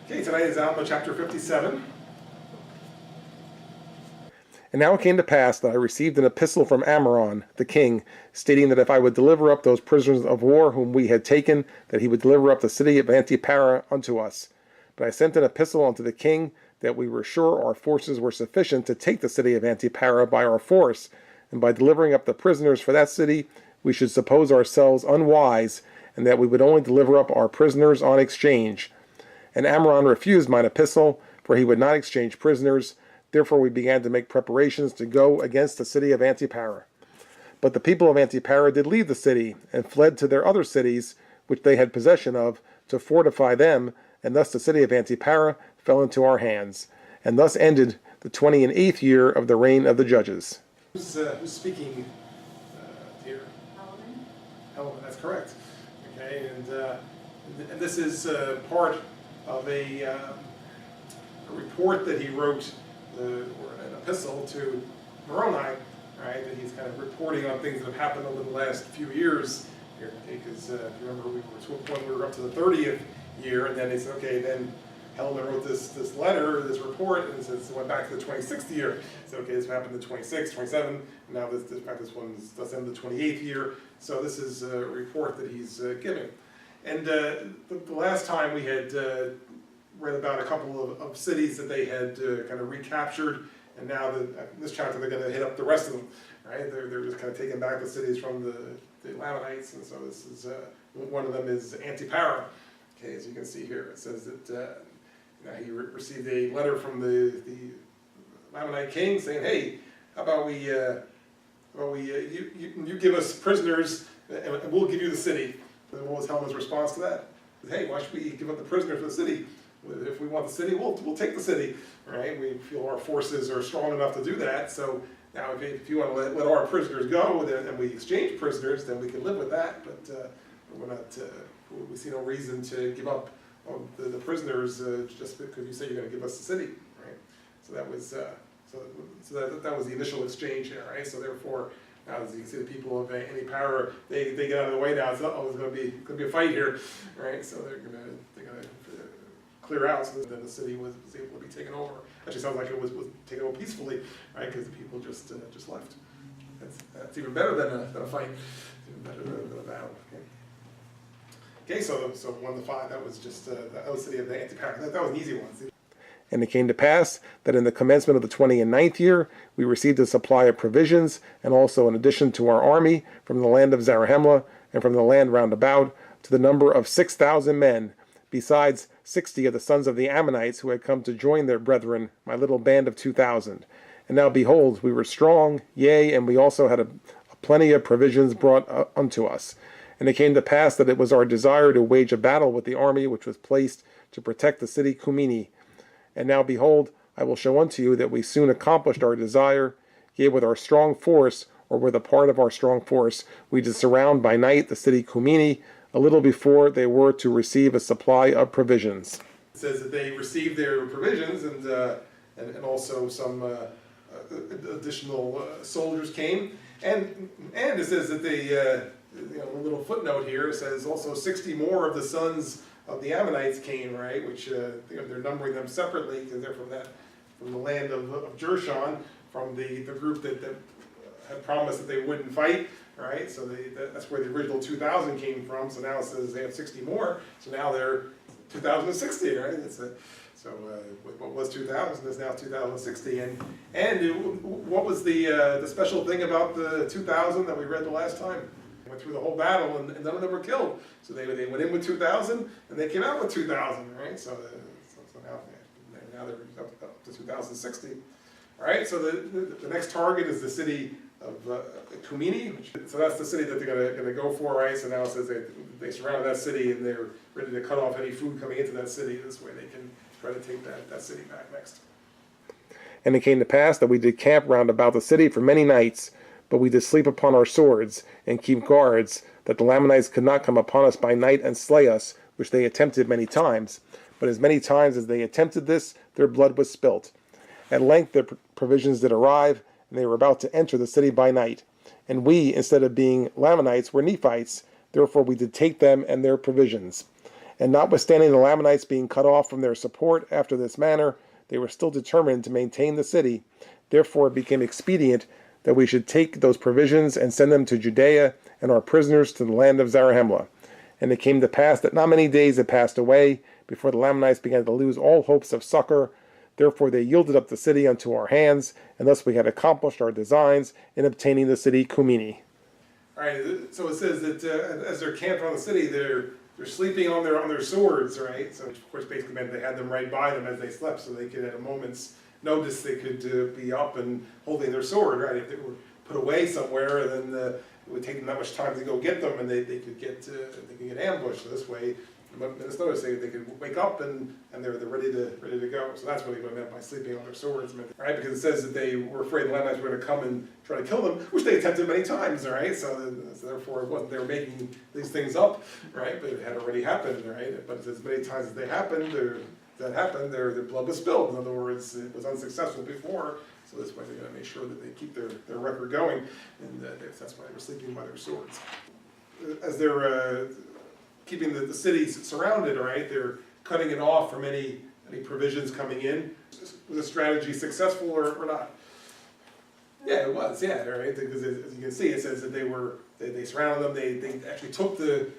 Okay, tonight is Alma chapter 57. And now it came to pass that I received an epistle from Ammoron, the king, stating that if I would deliver up those prisoners of war whom we had taken, that he would deliver up the city of Antipara unto us. But I sent an epistle unto the king, that we were sure our forces were sufficient to take the city of Antipara by our force, and by delivering up the prisoners for that city, we should suppose ourselves unwise, and that we would only deliver up our prisoners on exchange. And Ammoron refused mine epistle, for he would not exchange prisoners. Therefore we began to make preparations to go against the city of Antipara. But the people of Antipara did leave the city, and fled to their other cities, which they had possession of, to fortify them, and thus the city of Antipara fell into our hands. And thus ended the 28th year of the reign of the judges. Who's speaking here? Alma, that's correct. Okay, and this is part of a report that he wrote, or an epistle to Moroni, right? That he's kind of reporting on things that have happened over the last few years here. Because if you remember, we were to a point we were up to the 30th year, and then he said, okay, then Helena wrote this letter, this report, and it says it went back to the 26th year. So okay, this happened in the 26th, 27, and now this one's that's in the 28th year. So this is a report that he's giving. And the last time we had read about a couple of cities that they had kind of recaptured, and now in this chapter they're going to hit up the rest of them, right? They're just kind of taking back the cities from the Lamanites, and so this is one of them is Antipara. Okay, as you can see here, it says that he received a letter from the Lamanite king saying, "Hey, how about you give us prisoners, and we'll give you the city." And what was Helma's response to that? Hey, why should we give up the prisoners for the city? If we want the city, we'll take the city, right? We feel our forces are strong enough to do that. So now, if you want to let our prisoners go, and we exchange prisoners, then we can live with that. But we're not. We see no reason to give up the prisoners just because you say you're going to give us the city, right? So that was that was the initial exchange here, right? So therefore, now as you can see, the people of Antipara, they get out of the way now. It's there's going to be a fight here, right? So they're going to clear out, so then the city was able to be taken over. Actually, sounds like it was taken over peacefully, right? Because the people just left. That's even better than a fight. Even better than a battle. Okay, so 1 to 5, that was just the city of the Antipara. That was an easy one. And it came to pass that in the commencement of the 29th year, we received a supply of provisions, and also an addition to our army from the land of Zarahemla, and from the land round about, to the number of 6,000 men, besides 60 of the sons of the Ammonites who had come to join their brethren, my little band of 2,000. And now behold, we were strong, yea, and we also had a plenty of provisions brought unto us. And it came to pass that it was our desire to wage a battle with the army which was placed to protect the city Cumini. And now behold, I will show unto you that we soon accomplished our desire, yea, with our strong force, or with a part of our strong force, we did surround by night the city Cumini, a little before they were to receive a supply of provisions. It says that they received their provisions, and also some additional soldiers came, and it says that they, a little footnote here says also 60 more of the sons of the Ammonites came, right? Which they're numbering them separately because they're from the land of Jershon, from the group that had promised that they wouldn't fight. Right, so that's where the original 2,000 came from. So now it says they have 60 more. So now they're 2,060, right? What was 2,000 is now 2,060. And what was the special thing about the 2,000 that we read the last time? They went through the whole battle and none of them were killed. So they went in with 2,000 and they came out with 2,000, right? So now they're up to 2,060. All right, so the next target is the city of Cumini. So that's the city that they're going to go for, right? So now it says they surrounded that city and they're ready to cut off any food coming into that city. This way they can try to take that city back next. And it came to pass that we did camp round about the city for many nights, but we did sleep upon our swords, and keep guards, that the Lamanites could not come upon us by night and slay us, which they attempted many times. But as many times as they attempted this, their blood was spilt. At length their provisions did arrive, and they were about to enter the city by night. And we, instead of being Lamanites, were Nephites, therefore we did take them and their provisions. And notwithstanding the Lamanites being cut off from their support after this manner, they were still determined to maintain the city. Therefore it became expedient that we should take those provisions and send them to Judea, and our prisoners to the land of Zarahemla. And it came to pass that not many days had passed away before the Lamanites began to lose all hopes of succor. Therefore they yielded up the city unto our hands, and thus we had accomplished our designs in obtaining the city Cumini. All right, so it says that as they're camped around the city, they're sleeping on their swords, right? So of course basically meant they had them right by them as they slept, so they could at a moment's notice they could be up and holding their sword, right? If they were put away somewhere, then it would take them that much time to go get them, and they could get ambushed. So this way, minutes notice they could wake up and they're ready to go. So that's really what it meant by sleeping on their swords, right? Because it says that they were afraid the Lamanites were going to come and try to kill them, which they attempted many times, all right? So therefore it wasn't they were making these things up, right? But it had already happened, right? But as many times as they happened, their blood was spilled. In other words, it was unsuccessful before. So this way they're going to make sure that they keep their record going, and that's why they were sleeping by their swords. As they're keeping the cities surrounded, right? They're cutting it off from any provisions coming in. Was the strategy successful or not? Yeah, it was. Yeah, right. Because as you can see, it says that they surrounded them. They actually took the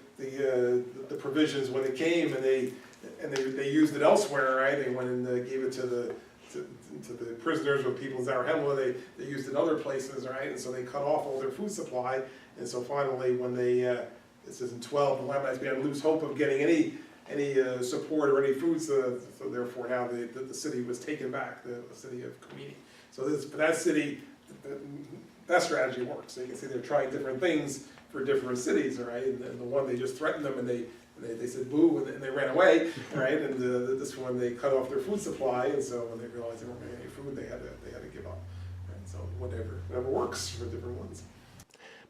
provisions when they came, and they used it elsewhere, right? They went and gave it to the prisoners or people in Zarahemla. They used it in other places, right? And so they cut off all their food supply. And so finally, when it says in 12, the Lamanites began to lose hope of getting any support or any food. So therefore now the city was taken back, the city of Cumini. So for that city, that strategy works. So you can see they're trying different things for different cities, all right? And the one they just threatened them and they said boo and they ran away, right? And this one they cut off their food supply, and so when they realized they weren't getting any food, they had to give up. Right? So whatever works for different ones.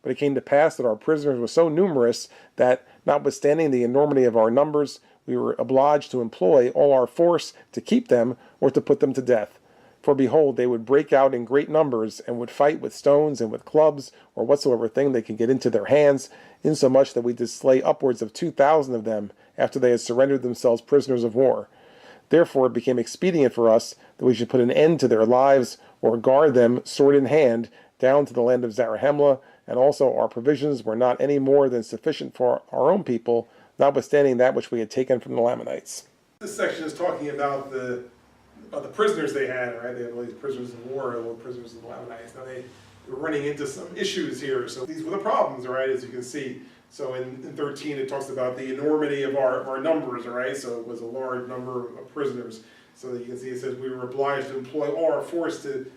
But it came to pass that our prisoners were so numerous that, notwithstanding the enormity of our numbers, we were obliged to employ all our force to keep them or to put them to death. For behold, they would break out in great numbers, and would fight with stones and with clubs, or whatsoever thing they could get into their hands, insomuch that we did slay upwards of 2,000 of them, after they had surrendered themselves prisoners of war. Therefore it became expedient for us that we should put an end to their lives, or guard them, sword in hand, down to the land of Zarahemla, and also our provisions were not any more than sufficient for our own people, notwithstanding that which we had taken from the Lamanites. This section is talking about the prisoners they had, right? They had all these prisoners of war, all the prisoners of the Lamanites. Now they were running into some issues here. So these were the problems, right, as you can see. So in 13 it talks about the enormity of our numbers, all right? So it was a large number of prisoners. So that you can see it says we were obliged to employ all our force to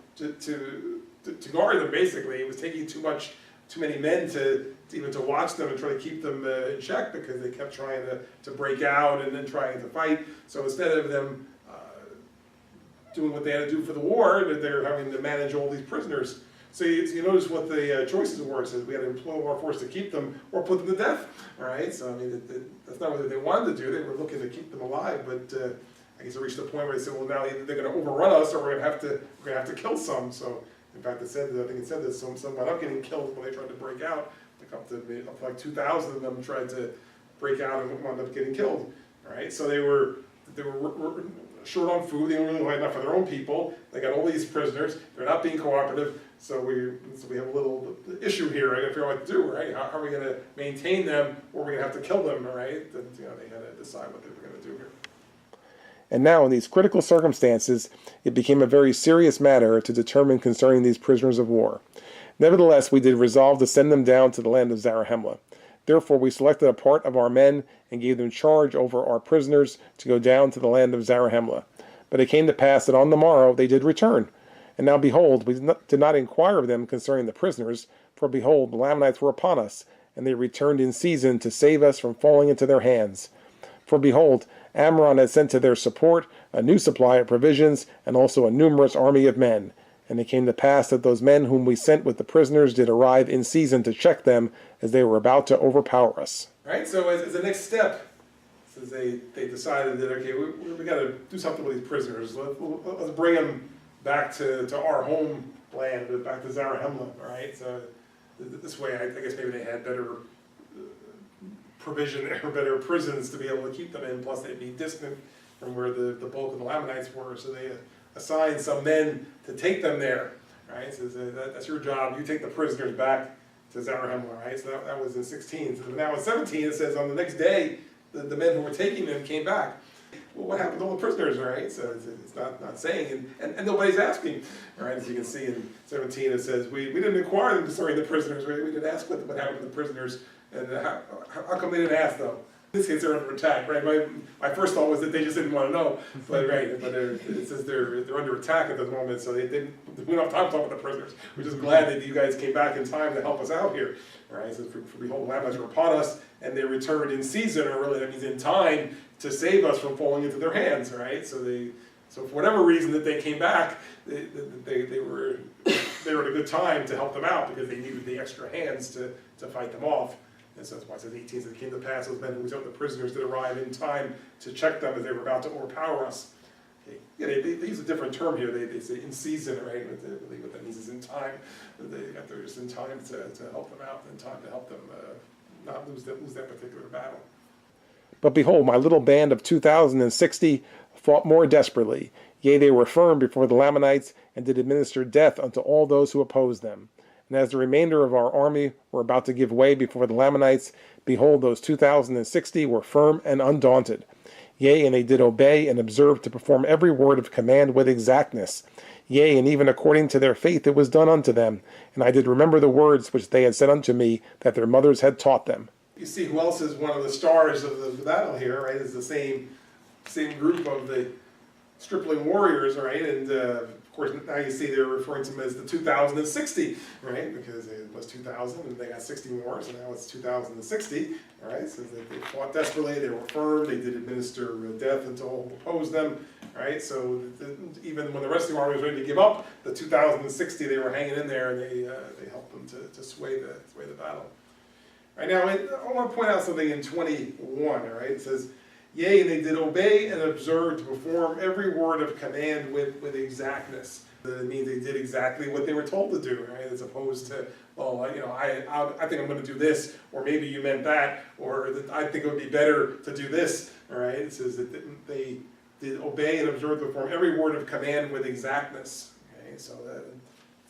guard them, basically. It was taking too many men to even to watch them and try to keep them in check, because they kept trying to break out and then trying to fight. So instead of them doing what they had to do for the war, they're having to manage all these prisoners. So you notice what the choices were. It says we had to employ all our force to keep them or put them to death. All right, so I mean that's not what they wanted to do. They were looking to keep them alive, but I guess it reached the point where they said, well, now either they're going to overrun us, or we're going to have to kill some. So in fact, I think it said that some wound up getting killed when they tried to break out. Like up to like 2,000 of them tried to break out and wound up getting killed. All right, so they were short on food. They didn't really have enough for their own people. They got all these prisoners. They're not being cooperative. So we have a little issue here, right? If you know what to do, right? How are we going to maintain them, or are we going to have to kill them, right? Then, they had to decide what they were going to do here. And now, in these critical circumstances, it became a very serious matter to determine concerning these prisoners of war. Nevertheless, we did resolve to send them down to the land of Zarahemla. Therefore, we selected a part of our men and gave them charge over our prisoners to go down to the land of Zarahemla. But it came to pass that on the morrow they did return. And now, behold, we did not inquire of them concerning the prisoners, for behold, the Lamanites were upon us, and they returned in season to save us from falling into their hands. For behold, Amram had sent to their support a new supply of provisions, and also a numerous army of men. And it came to pass that those men whom we sent with the prisoners did arrive in season to check them, as they were about to overpower us. Right, so as the next step, since they decided that, okay, we got to do something with these prisoners. Let's bring them back to our homeland, back to Zarahemla, right? So this way, I guess maybe they had better provision or better prisons to be able to keep them in, plus they'd be distant from where the bulk of the Lamanites were, so they assigned some men to take them there, right? So that's your job, you take the prisoners back to Zarahemla, right? So that was in 16. So now in 17 it says on the next day, the men who were taking them came back. Well, what happened to all the prisoners, right? So it's not saying, and nobody's asking, right? As you can see in 17 it says, we didn't inquire them concerning the prisoners, right? We didn't ask what happened to the prisoners, and how come they didn't ask though? In this case, they're under attack, right? My first thought was that they just didn't want to know, but it says they're under attack at the moment, so we don't have time to talk about the prisoners. We're just glad that you guys came back in time to help us out here, right? So for behold, the Lamanites were upon us, and they returned in season, or really that means in time, to save us from falling into their hands, right? So for whatever reason that they came back, they were at a good time to help them out because they needed the extra hands to fight them off. And so that's why it says 18, so it came to pass, those men who was out, the prisoners did arrive in time to check them as they were about to overpower us. Okay. Yeah, they use a different term here, they say in season, right? What that means is in time. They got there just in time to help them out, in time to help them not lose that particular battle. But behold, my little band of 2,060 fought more desperately. Yea, they were firm before the Lamanites, and did administer death unto all those who opposed them. And as the remainder of our army were about to give way before the Lamanites, behold, those 2,060 were firm and undaunted. Yea, and they did obey and observe to perform every word of command with exactness. Yea, and even according to their faith it was done unto them. And I did remember the words which they had said unto me, that their mothers had taught them. You see who else is one of the stars of the battle here, right? It's the same group of the stripling warriors, right? And of course, now you see they're referring to them as the 2,060, right? Because it was 2,000 and they got 60 more, so now it's 2,060, right? So they fought desperately, they were firm, they did administer death unto all who opposed them, right? So even when the rest of the army was ready to give up, the 2,060, they were hanging in there, and they helped them to sway the battle. Right now, I want to point out something in 21, all right? It says, yea, and they did obey and observe to perform every word of command with exactness. It means they did exactly what they were told to do, right? As opposed to, well, I think I'm going to do this, or maybe you meant that, or I think it would be better to do this, all right? It says that they did obey and observe to perform every word of command with exactness, okay? So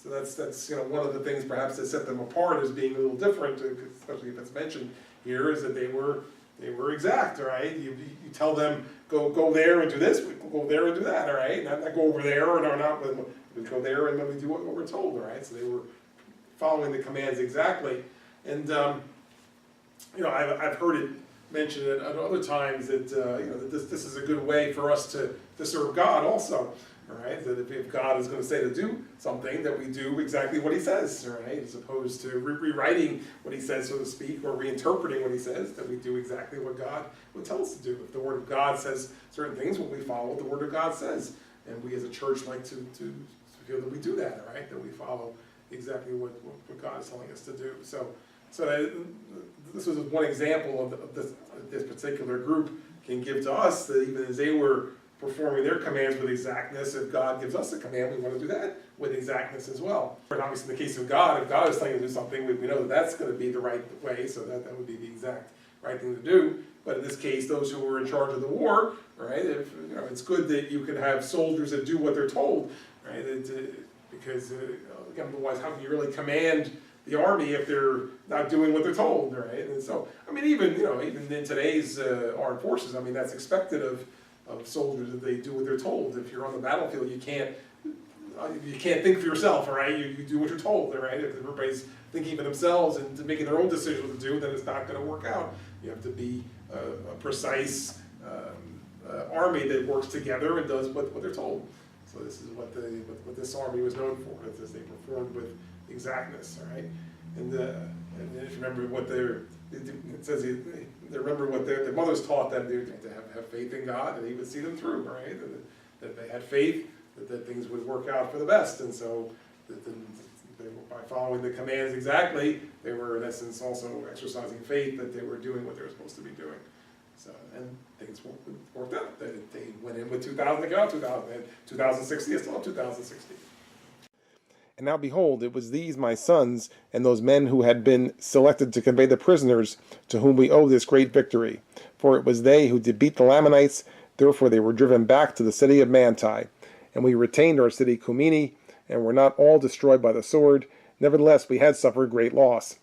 that's one of the things perhaps that set them apart as being a little different, especially if it's mentioned here, is that they were exact, all right? You tell them, go there and do this, we go there and do that, all right? Not go over there, or not, we go there and then we do what we're told, all right? So they were following the commands exactly. And, I've heard it mentioned at other times that, that this is a good way for us to serve God also. All right, that if God is going to say to do something, that we do exactly what He says, all right, as opposed to rewriting what He says, so to speak, or reinterpreting what He says, that we do exactly what God would tell us to do. If the Word of God says certain things, well, we follow what the Word of God says, and we as a church like to feel that we do that, all right, that we follow exactly what God is telling us to do. So this was one example of this particular group can give to us, that even as they were performing their commands with exactness, if God gives us a command, we want to do that with exactness as well. And obviously in the case of God, if God is telling you to do something, we know that that's going to be the right way, so that would be the exact right thing to do. But in this case, those who were in charge of the war, right, it's good that you can have soldiers that do what they're told, right, because again, otherwise how can you really command the army if they're not doing what they're told, right? And so, even in today's armed forces, that's expected of soldiers, that they do what they're told. If you're on the battlefield, you can't think for yourself, all right? You do what you're told, all right? If everybody's thinking for themselves and making their own decisions what to do, then it's not going to work out. You have to be a precise army that works together and does what they're told. So this is what this army was known for, as they performed with exactness, all right? And if you remember what it says, they remember what their mothers taught them, to have faith in God, and He would see them through, right? That they had faith, that things would work out for the best. And so by following the commands exactly, they were in essence also exercising faith that they were doing what they were supposed to be doing. So, and things worked out. They went in with 2,000, they got out 2,000. They had 2,060, they still have 2,060. And now behold, it was these my sons, and those men who had been selected to convey the prisoners, to whom we owe this great victory. For it was they who did beat the Lamanites, therefore they were driven back to the city of Manti. And we retained our city Cumini, and were not all destroyed by the sword. Nevertheless we had suffered great loss.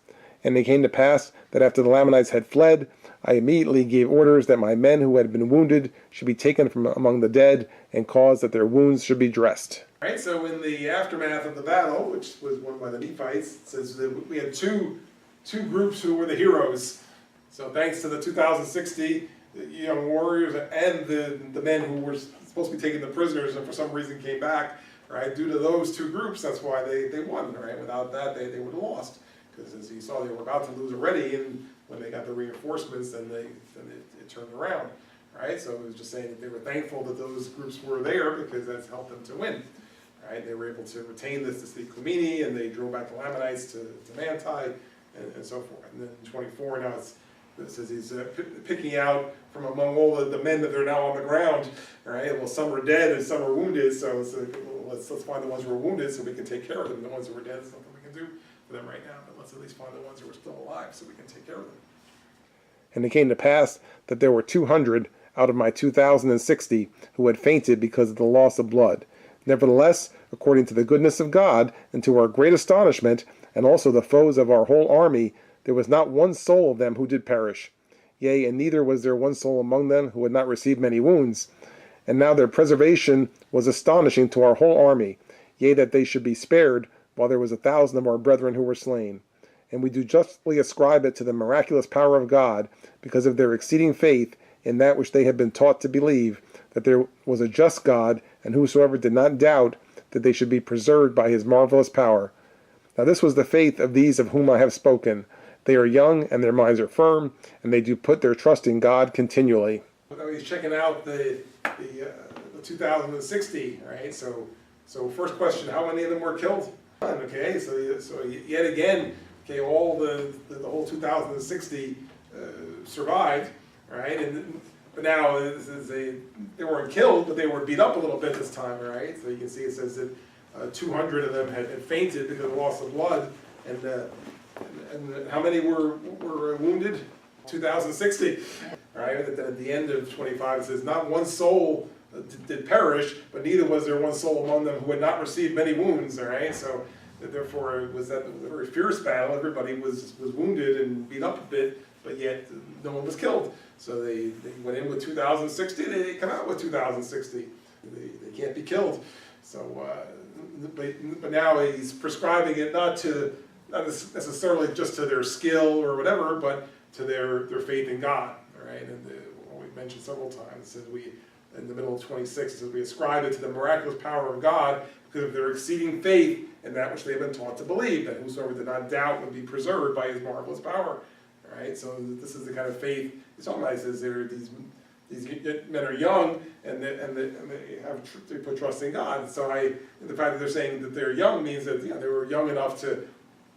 And it came to pass that after the Lamanites had fled, I immediately gave orders that my men who had been wounded should be taken from among the dead, and caused that their wounds should be dressed. Right, so in the aftermath of the battle, which was won by the Nephites, it says that we had two groups who were the heroes. So thanks to the 2,060 young warriors and the men who were supposed to be taking the prisoners and for some reason came back, right? Due to those two groups, that's why they won, right? Without that, they would have lost. Because as you saw, they were about to lose already, and when they got the reinforcements, then it turned around, right? So it was just saying that they were thankful that those groups were there because that's helped them to win. Right, they were able to retain this to city Cumini, and they drove back the Lamanites to Manti, and so forth. And then in 24, now it says he's picking out from among all the men that are now on the ground. Right, well, some are dead and some are wounded, so let's find the ones who are wounded so we can take care of them. The ones who are dead, there's nothing we can do for them right now, but let's at least find the ones who are still alive so we can take care of them. And it came to pass that there were 200 out of my 2,060 who had fainted because of the loss of blood. Nevertheless, according to the goodness of God, and to our great astonishment, and also the foes of our whole army, there was not one soul of them who did perish. Yea, and neither was there one soul among them who had not received many wounds. And now their preservation was astonishing to our whole army, yea, that they should be spared, while there was 1,000 of our brethren who were slain. And we do justly ascribe it to the miraculous power of God, because of their exceeding faith in that which they had been taught to believe, that there was a just God, and whosoever did not doubt that they should be preserved by his marvelous power. Now this was the faith of these of whom I have spoken. They are young, and their minds are firm, and they do put their trust in God continually. Well, he's checking out the 2060, right? So first question, how many of them were killed? Okay, so yet again, okay, all the whole 2060 survived, right? But now they weren't killed, but they were beat up a little bit this time, right? So you can see it says that 200 of them had fainted because of loss of blood, and how many were wounded? 2,060, right? At the end of 25, it says, not one soul did perish, but neither was there one soul among them who had not received many wounds, all right? So therefore, it was a very fierce battle. Everybody was wounded and beat up a bit, but yet no one was killed. So they went in with 2,060, they come out with 2,060. They can't be killed. So, but now he's prescribing it not necessarily just to their skill or whatever, but to their faith in God. All right, and we've mentioned several times, it says in the middle of 26, it says we ascribe it to the miraculous power of God because of their exceeding faith in that which they have been taught to believe, that whosoever did not doubt would be preserved by his marvelous power. All right, so this is the kind of faith he's talking about. He says these men are young and they put trust in God. So the fact that they're saying that they're young means that they were young enough to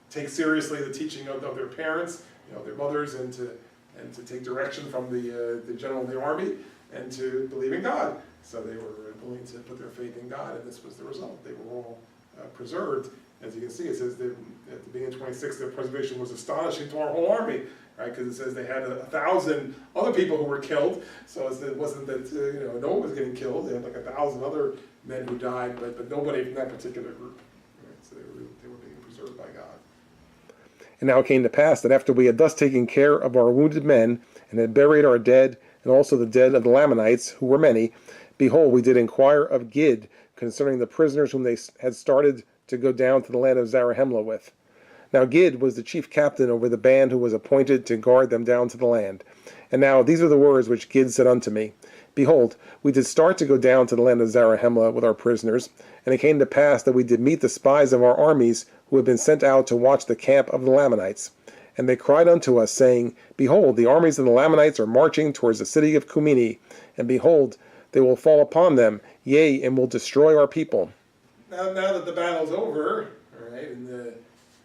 take seriously the teaching of their parents, their mothers, and to take direction from the general of the army and to believe in God. So they were willing to put their faith in God, and this was the result. They were all preserved. As you can see, it says that at the beginning of 26, their preservation was astonishing to our whole army, right? Because it says they had 1,000 other people who were killed. So it wasn't that no one was getting killed. They had like 1,000 other men who died, but nobody from that particular group. Right? So they were being preserved by God. And now it came to pass that after we had thus taken care of our wounded men, and had buried our dead, and also the dead of the Lamanites, who were many, behold, we did inquire of Gid concerning the prisoners whom they had started to go down to the land of Zarahemla with. Now Gid was the chief captain over the band who was appointed to guard them down to the land. And now these are the words which Gid said unto me. Behold, we did start to go down to the land of Zarahemla with our prisoners, and it came to pass that we did meet the spies of our armies who had been sent out to watch the camp of the Lamanites. And they cried unto us, saying, Behold, the armies of the Lamanites are marching towards the city of Cumini, and behold, they will fall upon them, yea, and will destroy our people. Now that the battle's over, all right, and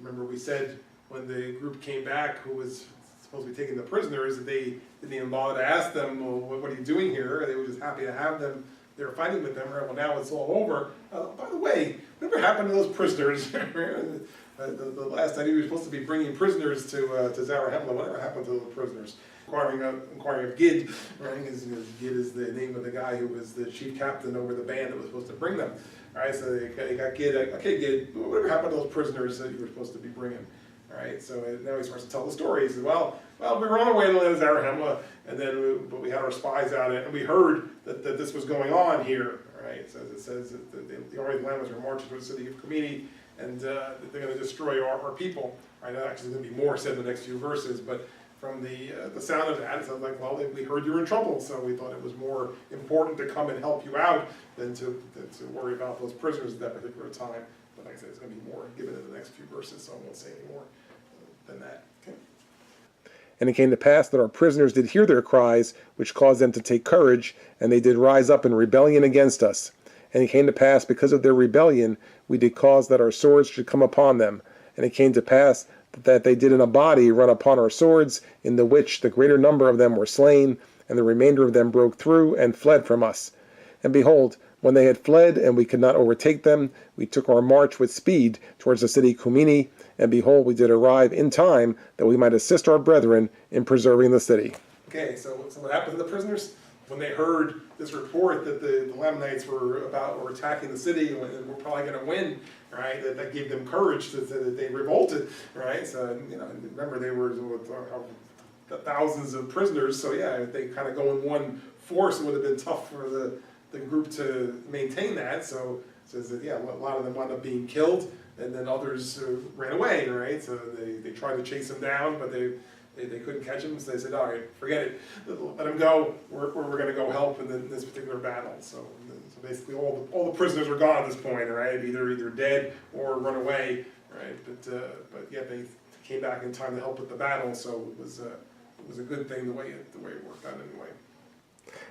remember we said when the group came back who was supposed to be taking the prisoners, that they didn't even bother to ask them, well, what are you doing here? They were just happy to have them they were fighting with them. Right? Well, now it's all over. By the way, whatever happened to those prisoners? The last night he was supposed to be bringing prisoners to Zarahemla. Whatever happened to those prisoners? Inquiring of Gid, right? Because Gid is the name of the guy who was the chief captain over the band that was supposed to bring them. All right, so they got Gid. Okay, Gid, whatever happened to those prisoners that you were supposed to be bringing? All right, so now he starts to tell the story. He says, well, we were on our way to the land of Zarahemla, and then but we had our spies out, and we heard that this was going on here. All right, so it says that the army of the Lamans are marching to the city of Kumini, and they're going to destroy our people. All right, that actually is going to be more said in the next few verses, but from the sound of that, it sounds like, well, we heard you were in trouble, so we thought it was more important to come and help you out than to worry about those prisoners at that particular time. But like I said, it's going to be more given in the next few verses, so I won't say any more than that. Okay. And it came to pass that our prisoners did hear their cries, which caused them to take courage, and they did rise up in rebellion against us. And it came to pass, because of their rebellion, we did cause that our swords should come upon them. And it came to pass that they did in a body run upon our swords, in the which the greater number of them were slain, and the remainder of them broke through and fled from us. And behold, when they had fled, and we could not overtake them, we took our march with speed towards the city Kumini, and behold, we did arrive in time that we might assist our brethren in preserving the city. Okay, so what happened to the prisoners? When they heard this report that the Lamanites were attacking the city and were probably going to win, right? That gave them courage that they revolted, right? So remember they were thousands of prisoners. So yeah, if they kind of go in one force, it would have been tough for the group to maintain that. So it says that yeah, a lot of them wound up being killed, and then others ran away, right? So they tried to chase them down, but they couldn't catch him, so they said, all right, forget it, let him go, we're going to go help in this particular battle. So basically all the prisoners were gone at this point, right, either dead or run away, right, but yet they came back in time to help with the battle, so it was a good thing the way it worked out anyway.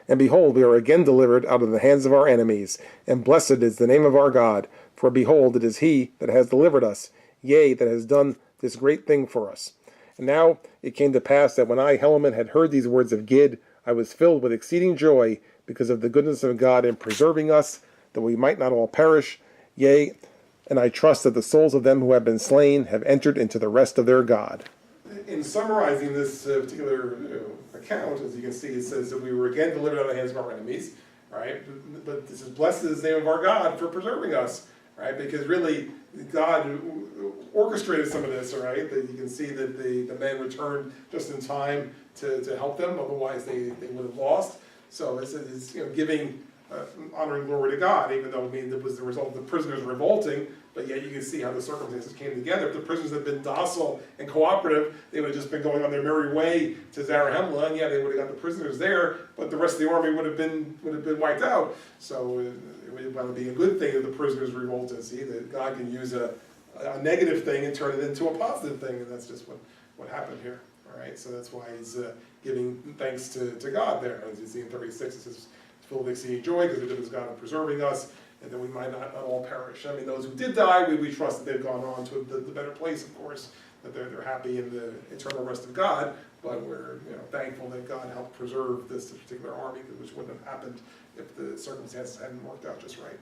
And behold, we are again delivered out of the hands of our enemies, and blessed is the name of our God, for behold, it is he that has delivered us, yea, that has done this great thing for us. And now it came to pass that when I, Helaman, had heard these words of Gid, I was filled with exceeding joy because of the goodness of God in preserving us, that we might not all perish. Yea, and I trust that the souls of them who have been slain have entered into the rest of their God. In summarizing this particular account, as you can see, it says that we were again delivered out of the hands of our enemies, right? But this is blessed is the name of our God for preserving us, right? Because really, God orchestrated some of this, right? That you can see that the men returned just in time to help them, otherwise they would have lost. So it's giving honoring glory to God, even though it was the result of the prisoners revolting, but yet you can see how the circumstances came together. If the prisoners had been docile and cooperative, they would have just been going on their merry way to Zarahemla, and yeah, they would have got the prisoners there, but the rest of the army would have been wiped out. So it would be a good thing that the prisoners revolted. See, that God can use a negative thing and turn it into a positive thing, and that's just what happened here. All right, so that's why he's giving thanks to God there. As you see in 36, it says, full of exceeding joy because it was God in preserving us, and that we might not all perish. I mean, those who did die, we trust that they've gone on to the better place, of course, that they're happy in the eternal rest of God, but we're thankful that God helped preserve this particular army, which wouldn't have happened if the circumstances hadn't worked out just right.